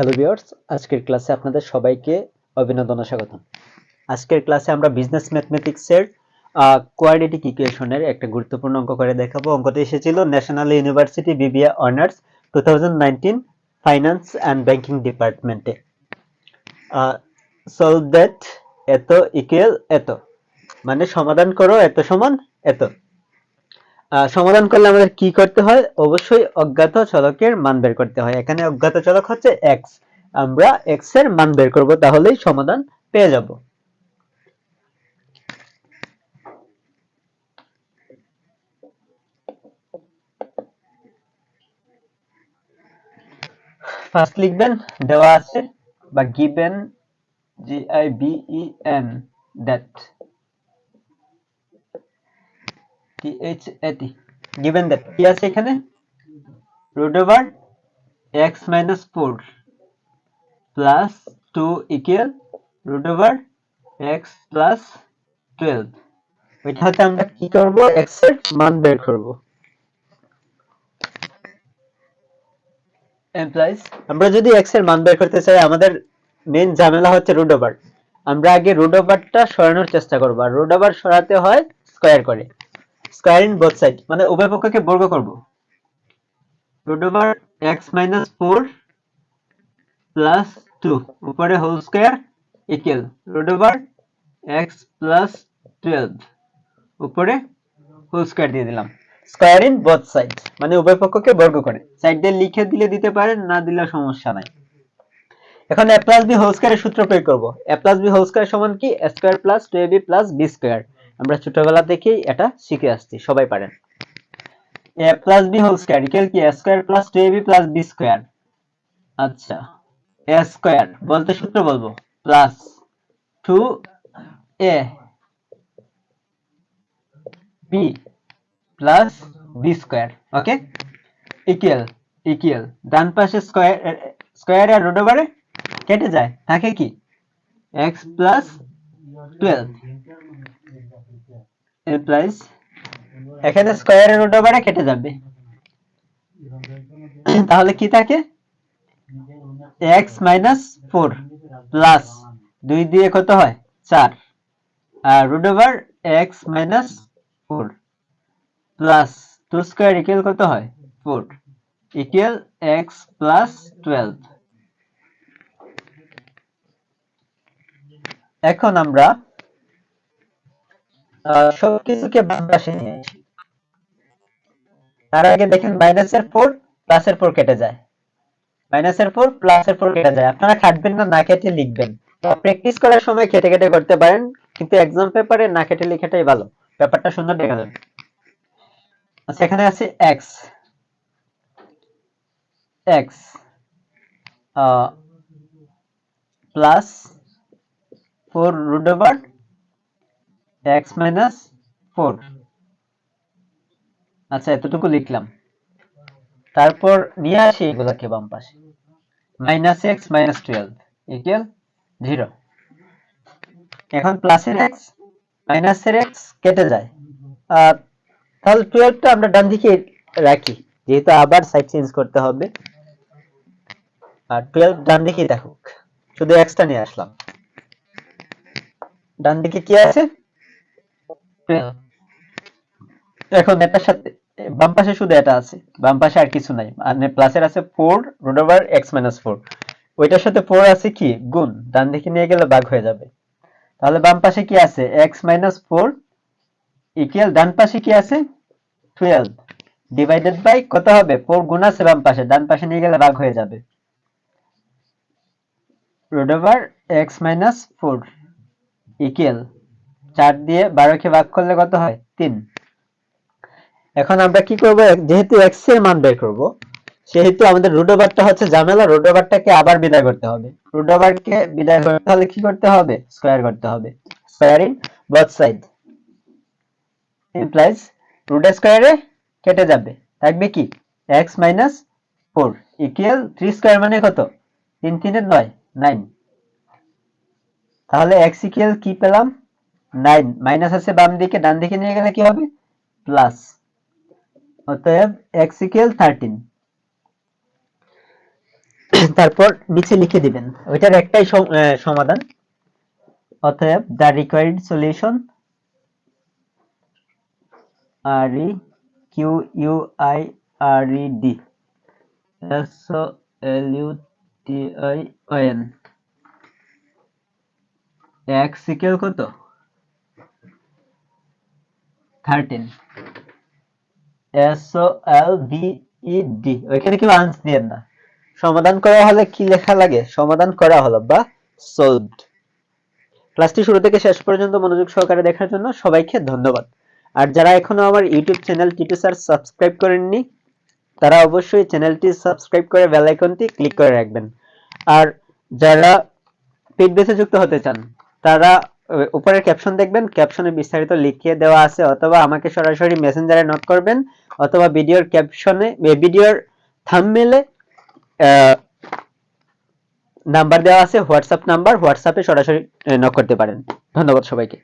Hello viewers, আজকের ক্লাসে আপনাদের সবাইকে অভিনন্দন ও স্বাগতম। আজকের ক্লাসে আমরা বিজনেস ম্যাথমেটিক্সের কোয়াড্রেটিক ইকুয়েশনের একটা গুরুত্বপূর্ণ অঙ্ক করে দেখাবো। অঙ্কটি এসেছিল national university BBA honours 2019 finance and banking ডিপার্টমেন্টে। সলভ দ্যাট এত ইকুয়াল এত, মানে সমাধান করো এত সমান এত। সমাধান করলে আমাদের কি করতে হয়? অবশ্যই অজ্ঞাত চলকের মান বের করতে হয়। এখানে অজ্ঞাত চলক হচ্ছে x, আমরা x এর মান বের করব, তাহলেই সমাধান পেয়ে যাব। ফার্স্ট লিখবেন দেওয়া আছে বা given GIVEN that THAT given that কি আছে এখানে? root over x minus 4 plus 2 equal root over x plus 12। ওইটাতে আমরা কি করব? x এর মান বের করব। এমপ্লয়িজ আমরা যদি x এর মান বের করতে চাই, আমাদের মেইন ঝামেলা হচ্ছে রুট ওভার। আমরা আগে রুট ওভারটা সরানোর চেষ্টা করব। আর রুট ওভার সরাতে হয় স্কয়ার করে, স্কয়ার ইন বোথ সাইড, মানে উভয় পক্ষকে বর্গ করব। Root over x minus 4 plus 2 উপরে whole square equal root over x plus 12 উপরে হোল স্কয়ার দিয়ে দিলাম। স্কয়ার ইন বোথ সাইড মানে উভয় পক্ষকে বর্গ করে। সাইড দিয়ে লিখে দিলে দিতে পারেন, না দিলে সমস্যা নাই। এখন a plus b হোল স্কয়ারের সূত্র প্রয়োগ করব। a plus b whole square সমান কি? a square plus 2ab plus b square. আমরা ছোটবেলা থেকেই এটা শিখে আসছি, সবাই পারেন। a plus b whole square equal কি? a square plus 2ab plus b square. আচ্ছা, a স্কয়ার বলতে সূত্র বলবো plus 2a b plus b square. Okay, equal equal ডান পাশে স্কয়ার স্কয়ার আর রুট ওভারে কেটে যায়, থাকে কি x প্লাস 12 এমপ্লয়িজ এখানে স্কয়ার আর রুট ওভারে কেটে যাবে, তাহলে কি থাকে? x মাইনাস 4 প্লাস 2 দিয়ে কত হয়? 4 আর root over x minus 4 plus 2 square equal কত হয়? 4 ইকুয়াল x প্লাস 12। এখন আমরা সবকিছুকে বাম পাশে নিয়ে আসি। তার আগে দেখেন মাইনাসের 4 প্লাসের 4 কেটে যায়, মাইনাসের 4 প্লাসের 4 কেটে যায়। আপনারা কাটবেন না, না কেটে লিখবেন। প্র্যাকটিস করার সময় কেটে কেটে করতে পারেন, কিন্তু এক্সাম পেপারে না কেটে লেখাটাই ভালো, ব্যাপারটা সুন্দর দেখা যাবে। আচ্ছা, এখানে আছে x x plus 4 root over x minus 4। আচ্ছা, এতটুকু লিখলাম। তারপর নিয়ে আসি এগুলোকে বাম পাশে, মাইনাস x মাইনাস 12 ইকুয়াল 0। এখন প্লাসের x মাইনাসের x কেটে যায়, তাহলে 12টা আমরা ডান দিকে রাখি, যেহেতু আবার সাইড চেঞ্জ করতে হবে। আর 12 ডান দিকেই থাকুক, শুধু x টা নিয়ে আসলাম। ডান দিকে কি আছে? 12। এখন এটার সাথে বাম পাশে শুধু এটা আছে, বাম পাশে আর কিছু নাই। মানে প্লাসের আছে 4 রুট ওভার x মাইনাস 4, ওইটার সাথে 4 আছে কি? গুণ। ডান দিকে নিয়ে গেলে ভাগ হয়ে যাবে। তাহলে বাম পাশে কি আছে? x মাইনাস 4 ইকুয়াল ডান পাশে কি আছে? 12 ডিভাইডেড বাই কত হবে? 4 গুণ আছে বাম পাশে, ডান পাশে নিয়ে গেলে ভাগ হয়ে যাবে। Root over x minus 4 equal 4 দিয়ে 12 কে ভাগ করলে কত হয়? 3। এখন আমরা কি করব? যেহেতু x এর মান বের করব, সেহেতু আমাদের রুট ওভারটা হচ্ছে ঝামেলা। রুট ওভারটাকে আবার বিদায় করতে হবে। রুট ওভারকে বিদায় করতে হলে কি করতে হবে? স্কয়ার করতে হবে। Square in both side implies root স্কয়ারে কেটে যাবে, থাকবে কি? x মাইনাস 4 ইকুয়াল 3 স্কয়ার মানে কত? 3 3 এর 9 9। তাহলে x ইকুয়াল কি পেলাম? 9। মাইনাস আছে বাম দিকে, ডান দিকে নিয়ে গেলে কি হবে? প্লাস। অতএব x ইকুয়াল 13। তারপর নিচে লিখে দিবেন ওইটার একটাই সমাধান, অতএব the required solution REQUIRED SOLUTION x equal কত 13 SOLVED ওইখানে কি আনস দিয়েন না, সমাধান করা হলে কি লেখা লাগে, সমাধান করা হলো বা সলভড। ক্লাসটি শুরু থেকে শেষ পর্যন্ত মনোযোগ সহকারে দেখার জন্য সবাইকে ধন্যবাদ। আর যারা এখনো আমার ইউটিউব চ্যানেল টিটিসার সাবস্ক্রাইব করেননি তারা অবশ্যই চ্যানেলটি সাবস্ক্রাইব করে বেল আইকনটি ক্লিক করে রাখবেন। আর যারা পেইড বেসে যুক্ত হতে চান তারা উপরের ক্যাপশন দেখবেন, ক্যাপশনে বিস্তারিত লিখিয়ে দেওয়া আছে, অথবা আমাকে সরাসরি মেসেঞ্জারে নক করবেন, অথবা ভিডিওর ক্যাপশনে ভিডিওর থাম্বনেইলে নাম্বার দেওয়া আছে, হোয়াটসঅ্যাপ নাম্বার, হোয়াটসঅ্যাপে সরাসরি নক করতে পারেন। ধন্যবাদ সবাইকে।